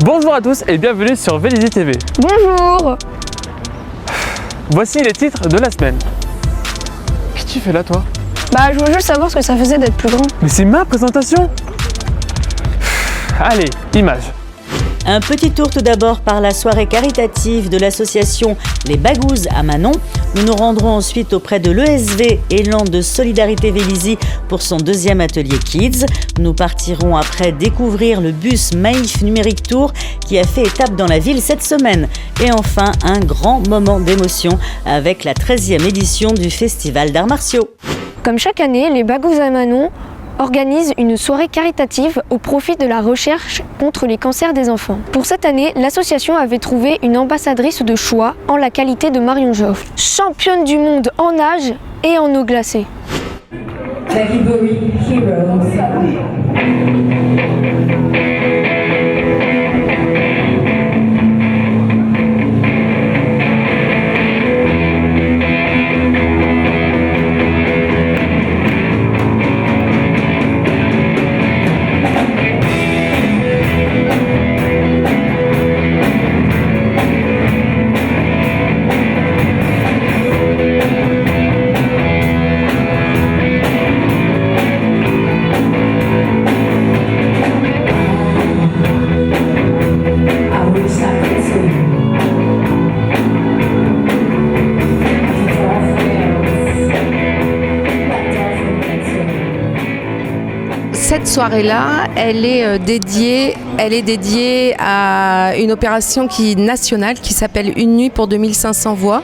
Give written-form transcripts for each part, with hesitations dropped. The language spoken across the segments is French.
Bonjour à tous et bienvenue sur Vélizy TV. Bonjour. Voici les titres de la semaine. Qu'est-ce que tu fais là toi? Bah je voulais juste savoir ce que ça faisait d'être plus grand. Mais c'est ma présentation. Allez, image. Un petit tour tout d'abord par la soirée caritative de l'association Les Bagouzes à Manon. Nous nous rendrons ensuite auprès de l'ESV Élan de Solidarité Vélizy pour son deuxième atelier Kids. Nous partirons après découvrir le bus Maïf Numérique Tour qui a fait étape dans la ville cette semaine. Et enfin, un grand moment d'émotion avec la 13e édition du Festival d'Arts Martiaux. Comme chaque année, les Bagouzes à Manon organise une soirée caritative au profit de la recherche contre les cancers des enfants. Pour cette année, l'association avait trouvé une ambassadrice de choix en la qualité de Marion Joffre, championne du monde en nage et en eau glacée. Category Heroes. Cette soirée-là, elle est dédiée à une opération nationale qui s'appelle Une nuit pour 2500 voix.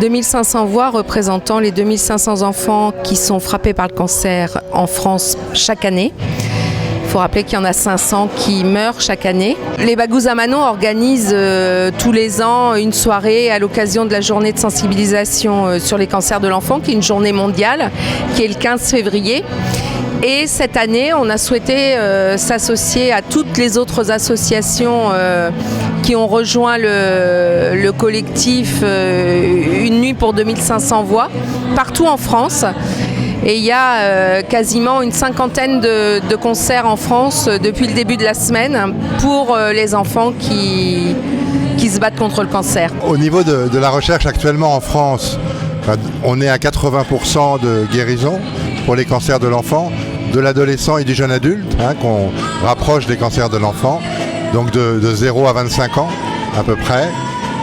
2500 voix représentant les 2500 enfants qui sont frappés par le cancer en France chaque année. Il faut rappeler qu'il y en a 500 qui meurent chaque année. Les Bagouzes à Manon organisent tous les ans une soirée à l'occasion de la journée de sensibilisation sur les cancers de l'enfant, qui est une journée mondiale, qui est le 15 février. Et cette année, on a souhaité s'associer à toutes les autres associations qui ont rejoint le collectif Une nuit pour 2500 voix, partout en France. Et il y a quasiment une cinquantaine de concerts en France depuis le début de la semaine pour les enfants qui se battent contre le cancer. Au niveau de la recherche actuellement en France, on est à 80% de guérison pour les cancers de l'enfant, de l'adolescent et du jeune adulte, qu'on rapproche des cancers de l'enfant, donc de 0 à 25 ans à peu près.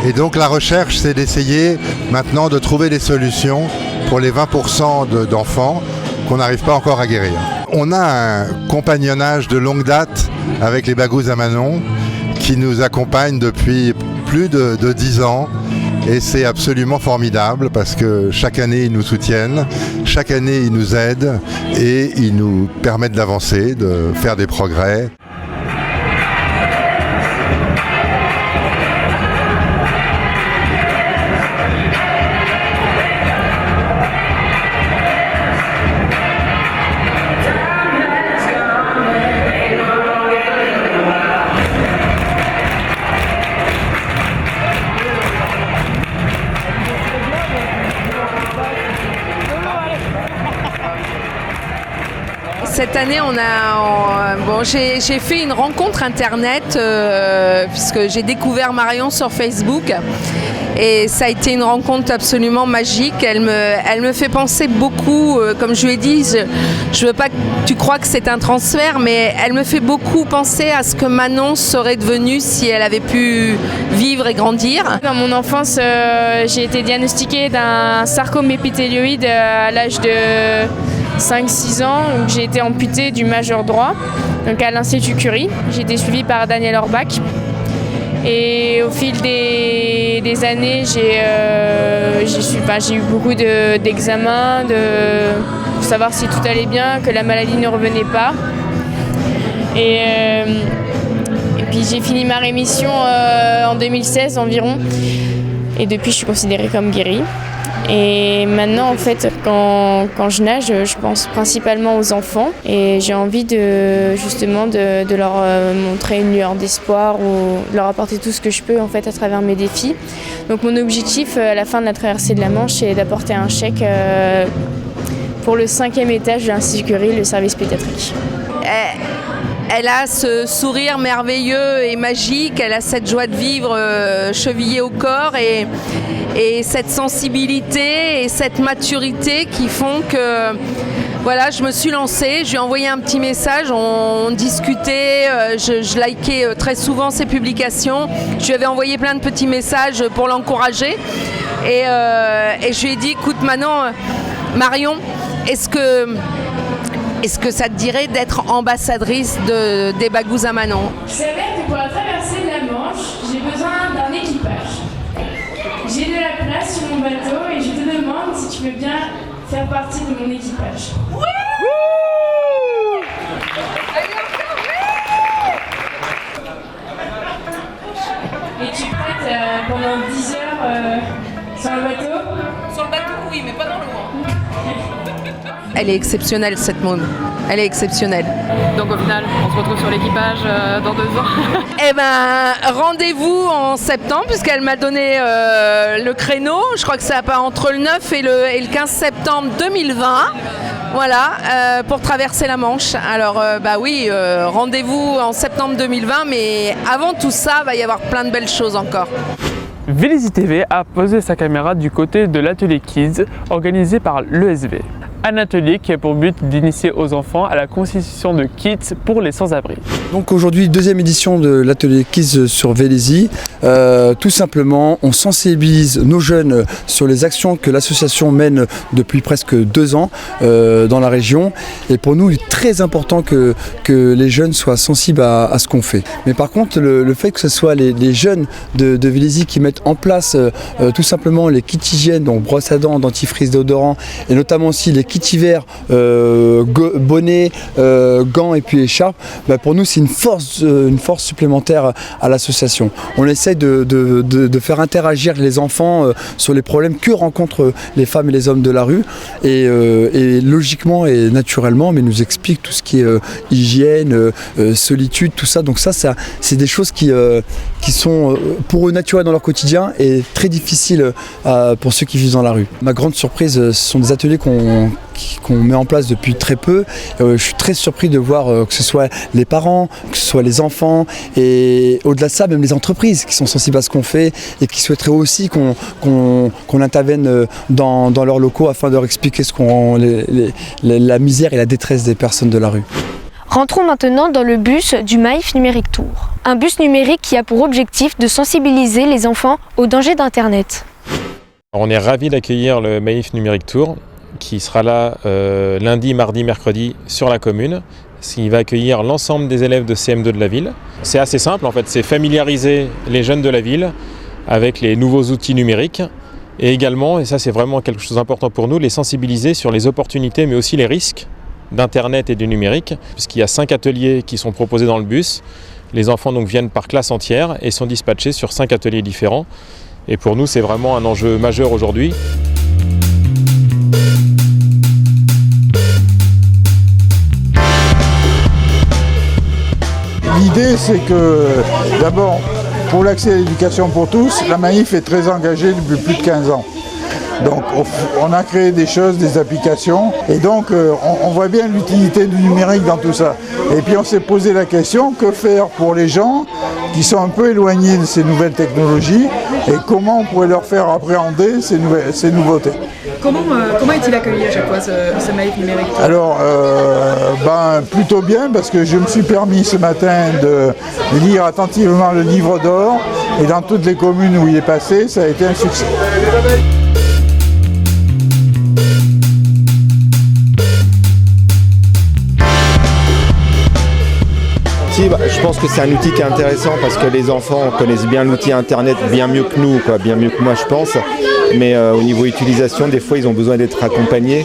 Et donc la recherche, c'est d'essayer maintenant de trouver des solutions pour les 20% d'enfants qu'on n'arrive pas encore à guérir. On a un compagnonnage de longue date avec les Bagouzes à Manon qui nous accompagne depuis plus de 10 ans. Et c'est absolument formidable parce que chaque année ils nous soutiennent, chaque année ils nous aident et ils nous permettent d'avancer, de faire des progrès. Cette année, j'ai fait une rencontre internet puisque j'ai découvert Marion sur Facebook et ça a été une rencontre absolument magique. Elle me fait penser beaucoup, comme je lui ai dit, je veux pas que tu crois que c'est un transfert, mais elle me fait beaucoup penser à ce que Manon serait devenue si elle avait pu vivre et grandir. Dans mon enfance, j'ai été diagnostiquée d'un sarcome épithélioïde à l'âge de 5-6 ans, où j'ai été amputée du majeur droit, donc à l'Institut Curie. J'ai été suivie par Daniel Orbach. Et au fil des années, j'ai eu beaucoup d'examens pour savoir si tout allait bien, que la maladie ne revenait pas. Et puis j'ai fini ma rémission en 2016 environ. Et depuis, je suis considérée comme guérie. Et maintenant, en fait, quand je nage, je pense principalement aux enfants et j'ai envie de leur montrer une lueur d'espoir ou de leur apporter tout ce que je peux en fait à travers mes défis. Donc mon objectif à la fin de la traversée de la Manche, c'est d'apporter un chèque pour le 5e étage de l'Institut Curie, le service pédiatrique. Elle a ce sourire merveilleux et magique, elle a cette joie de vivre chevillée au corps et cette sensibilité et cette maturité qui font que voilà, je me suis lancée, je lui ai envoyé un petit message, on discutait, je likais très souvent ses publications, je lui avais envoyé plein de petits messages pour l'encourager et je lui ai dit, écoute Marion, est-ce que ça te dirait d'être ambassadrice des Bagous à Manon? Il s'avère que pour traverser la Manche, j'ai besoin d'un équipage. J'ai de la place sur mon bateau et je te demande si tu veux bien faire partie de mon équipage. Es-tu prête pendant 10 heures sur le bateau? Sur le bateau, oui, mais pas dans l'eau. Elle est exceptionnelle, cette môme. Elle est exceptionnelle. Donc au final, on se retrouve sur l'équipage dans 2 ans. Eh ben, rendez-vous en septembre, puisqu'elle m'a donné le créneau. Je crois que ça va entre le 9 et le 15 septembre 2020. Voilà, pour traverser la Manche. Alors, oui, rendez-vous en septembre 2020, mais avant tout ça, va y avoir plein de belles choses encore. Vélizy TV a posé sa caméra du côté de l'atelier Kids organisé par l'ESV. Un atelier qui a pour but d'initier aux enfants à la constitution de kits pour les sans-abri. Donc aujourd'hui, deuxième édition de l'atelier Kids sur Vélizy. Tout simplement, on sensibilise nos jeunes sur les actions que l'association mène depuis presque 2 ans dans la région. Et pour nous, il est très important que les jeunes soient sensibles à ce qu'on fait. Mais par contre, le fait que ce soit les jeunes de Vélizy qui mettent en place tout simplement les kits hygiène, donc brosse à dents, dentifrice, déodorant, et notamment aussi les kits hiver, bonnet, gants et puis écharpe, pour nous c'est une force supplémentaire à l'association. On essaie de faire interagir les enfants sur les problèmes que rencontrent les femmes et les hommes de la rue et logiquement et naturellement, mais nous explique tout ce qui est hygiène, solitude, tout ça. Donc ça c'est des choses qui sont pour eux naturelles dans leur quotidien et très difficiles pour ceux qui vivent dans la rue. Ma grande surprise, ce sont des ateliers qu'on met en place depuis très peu. Je suis très surpris de voir que ce soit les parents, que ce soit les enfants et au-delà de ça, même les entreprises qui sont sensibles à ce qu'on fait et qui souhaiteraient aussi qu'on intervienne dans leurs locaux afin de leur expliquer la misère et la détresse des personnes de la rue. Rentrons maintenant dans le bus du Maïf Numérique Tour. Un bus numérique qui a pour objectif de sensibiliser les enfants aux dangers d'Internet. On est ravis d'accueillir le Maïf Numérique Tour qui sera là lundi, mardi, mercredi sur la commune. Il va accueillir l'ensemble des élèves de CM2 de la ville. C'est assez simple en fait, c'est familiariser les jeunes de la ville avec les nouveaux outils numériques et également, et ça c'est vraiment quelque chose d'important pour nous, les sensibiliser sur les opportunités mais aussi les risques d'Internet et du numérique, puisqu'il y a 5 ateliers qui sont proposés dans le bus. Les enfants donc viennent par classe entière et sont dispatchés sur 5 ateliers différents. Et pour nous, c'est vraiment un enjeu majeur aujourd'hui. L'idée, c'est que d'abord, pour l'accès à l'éducation pour tous, la Maïf est très engagée depuis plus de 15 ans. Donc on a créé des choses, des applications, et donc on voit bien l'utilité du numérique dans tout ça. Et puis on s'est posé la question, que faire pour les gens qui sont un peu éloignés de ces nouvelles technologies, et comment on pourrait leur faire appréhender ces nouveautés. Comment est-il accueilli à chaque fois ce Maïf numérique? Alors, plutôt bien, parce que je me suis permis ce matin de lire attentivement le livre d'or, et dans toutes les communes où il est passé, ça a été un succès. Je pense que c'est un outil qui est intéressant parce que les enfants connaissent bien l'outil internet bien mieux que nous, bien mieux que moi je pense. Mais au niveau utilisation, des fois ils ont besoin d'être accompagnés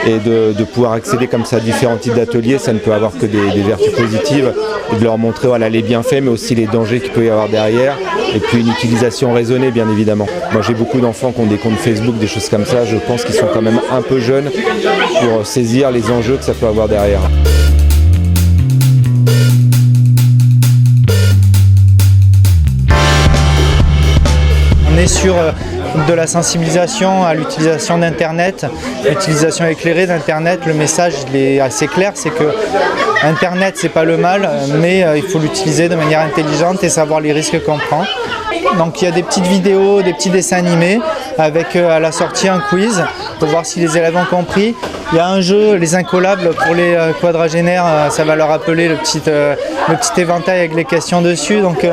et de pouvoir accéder comme ça à différents types d'ateliers, ça ne peut avoir que des vertus positives et de leur montrer les bienfaits mais aussi les dangers qu'il peut y avoir derrière et puis une utilisation raisonnée bien évidemment. Moi j'ai beaucoup d'enfants qui ont des comptes Facebook, des choses comme ça, je pense qu'ils sont quand même un peu jeunes pour saisir les enjeux que ça peut avoir derrière. On est sur de la sensibilisation à l'utilisation d'Internet, l'utilisation éclairée d'Internet. Le message il est assez clair, c'est que Internet c'est pas le mal, mais il faut l'utiliser de manière intelligente et savoir les risques qu'on prend. Donc il y a des petites vidéos, des petits dessins animés avec à la sortie un quiz pour voir si les élèves ont compris. Il y a un jeu, les incollables, pour les quadragénaires, ça va leur rappeler le petit éventail avec les questions dessus. Donc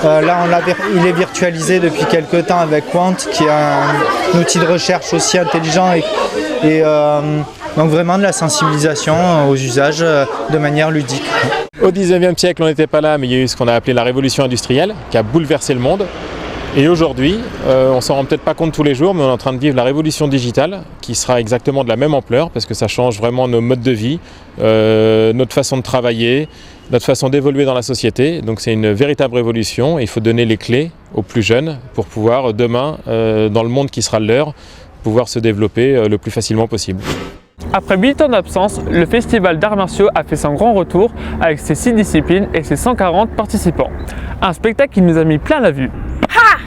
là, il est virtualisé depuis quelques temps avec Quant, qui est un outil de recherche aussi intelligent et donc vraiment de la sensibilisation aux usages de manière ludique. Au 19e siècle, on n'était pas là, mais il y a eu ce qu'on a appelé la révolution industrielle, qui a bouleversé le monde. Et aujourd'hui, on s'en rend peut-être pas compte tous les jours, mais on est en train de vivre la révolution digitale, qui sera exactement de la même ampleur, parce que ça change vraiment nos modes de vie, notre façon de travailler, notre façon d'évoluer dans la société. Donc c'est une véritable révolution, et il faut donner les clés aux plus jeunes pour pouvoir demain, dans le monde qui sera le leur, pouvoir se développer le plus facilement possible. Après 8 ans d'absence, le festival d'arts martiaux a fait son grand retour avec ses 6 disciplines et ses 140 participants. Un spectacle qui nous a mis plein la vue. Ha!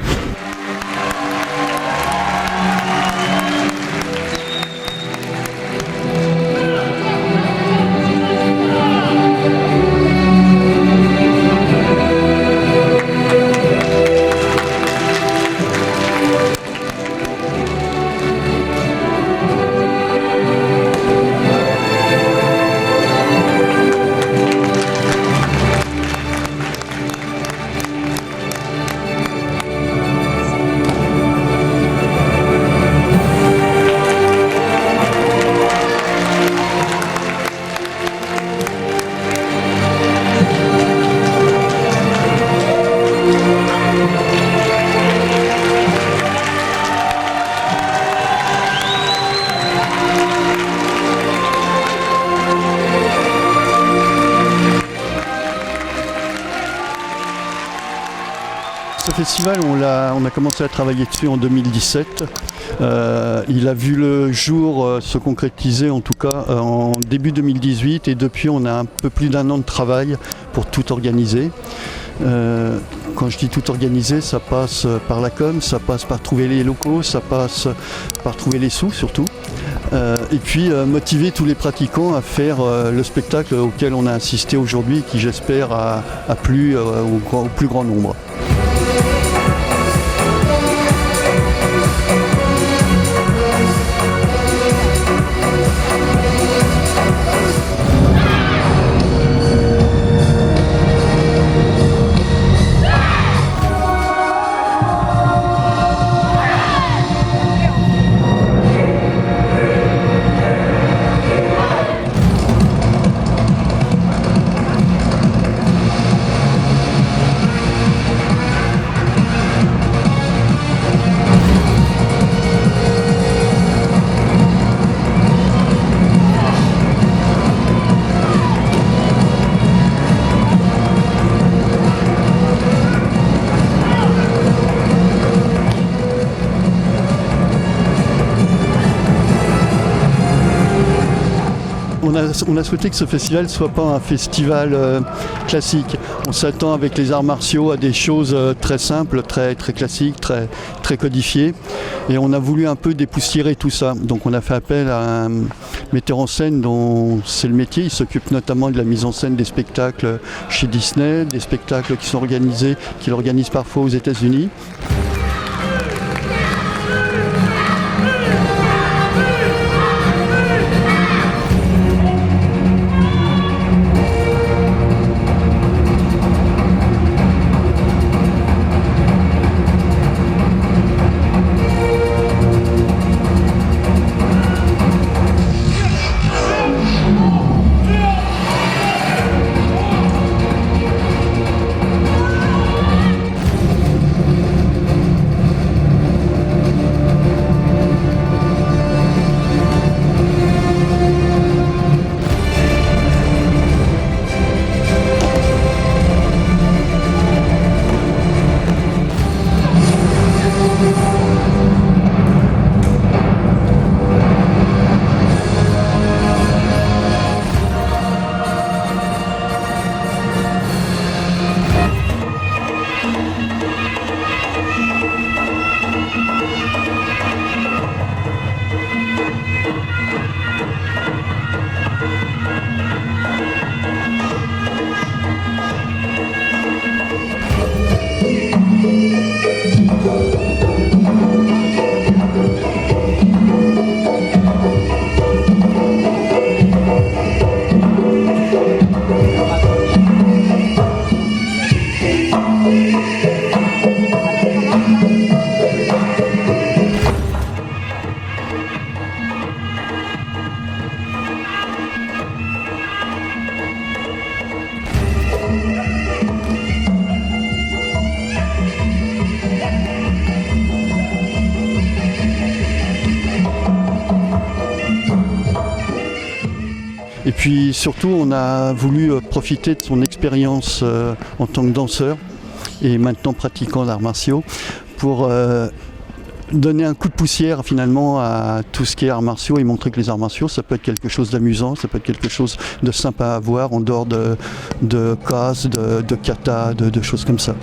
Ce festival, on a commencé à travailler dessus en 2017. Il a vu le jour se concrétiser en tout cas en début 2018 et depuis on a un peu plus d'1 an de travail pour tout organiser. Quand je dis tout organiser, ça passe par la com, ça passe par trouver les locaux, ça passe par trouver les sous surtout. Et puis motiver tous les pratiquants à faire le spectacle auquel on a assisté aujourd'hui, qui j'espère a plu au plus grand nombre. On a souhaité que ce festival ne soit pas un festival classique. On s'attend avec les arts martiaux à des choses très simples, très classiques, très codifiées. Et on a voulu un peu dépoussiérer tout ça. Donc on a fait appel à un metteur en scène dont c'est le métier. Il s'occupe notamment de la mise en scène des spectacles chez Disney, des spectacles qui sont organisés, qu'il organise parfois aux États-Unis. Et puis surtout, on a voulu profiter de son expérience en tant que danseur et maintenant pratiquant d'arts martiaux pour donner un coup de poussière finalement à tout ce qui est arts martiaux et montrer que les arts martiaux, ça peut être quelque chose d'amusant, ça peut être quelque chose de sympa à voir en dehors de casse, de kata, de choses comme ça.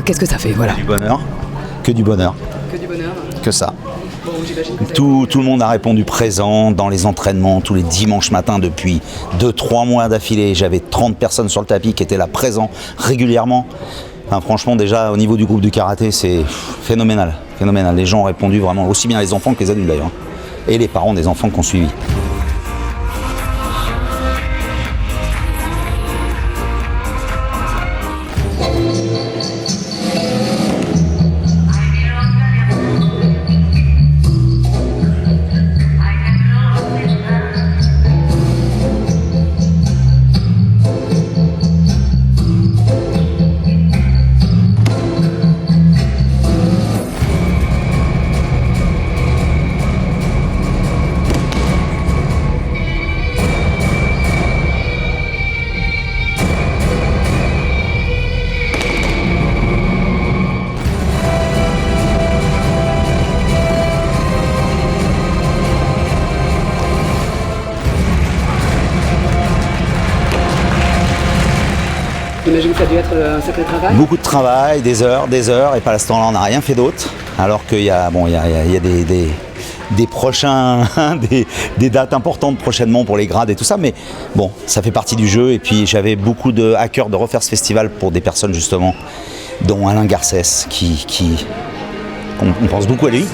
Qu'est-ce que ça fait, voilà. Du bonheur, que du bonheur. Que du bonheur. Que ça. Bon, j'imagine que tout le monde a répondu présent dans les entraînements, tous les dimanches matins depuis 2-3 mois d'affilée. J'avais 30 personnes sur le tapis qui étaient là présents régulièrement. Enfin, franchement, déjà au niveau du groupe du karaté, c'est phénoménal. Phénoménal. Les gens ont répondu vraiment, aussi bien les enfants que les adultes d'ailleurs. Et les parents des enfants qui ont suivi. j'imagine que ça a dû être un sacré travail. Beaucoup de travail, des heures, et par ce temps-là, on n'a rien fait d'autre. Alors qu'il y a, des prochains, des dates importantes prochainement pour les grades et tout ça, mais bon, ça fait partie du jeu. Et puis j'avais beaucoup à cœur de refaire ce festival pour des personnes justement, dont Alain Garcès, on pense beaucoup à lui.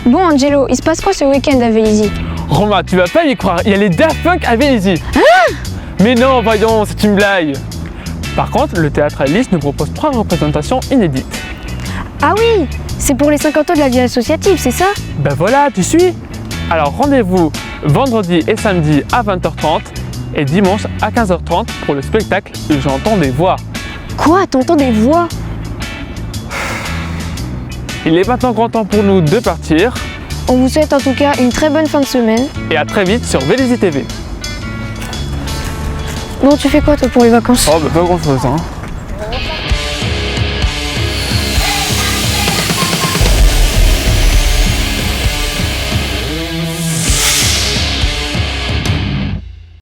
Bon Angelo, il se passe quoi ce week-end à Vélizy? Romain, tu vas pas y croire, il y a les Daft Punk à Vélizy. Ah! Mais non, voyons, c'est une blague. Par contre, le théâtre Alice nous propose 3 représentations inédites. Ah oui, c'est pour les 50 ans de la vie associative, c'est ça? Ben voilà, tu suis. Alors rendez-vous vendredi et samedi à 20h30 et dimanche à 15h30 pour le spectacle J'entends des voix. Quoi, t'entends des voix? Il est maintenant grand temps pour nous de partir. On vous souhaite en tout cas une très bonne fin de semaine. Et à très vite sur Vélizy TV. Bon, tu fais quoi toi pour les vacances? Oh bah pas grand chose hein.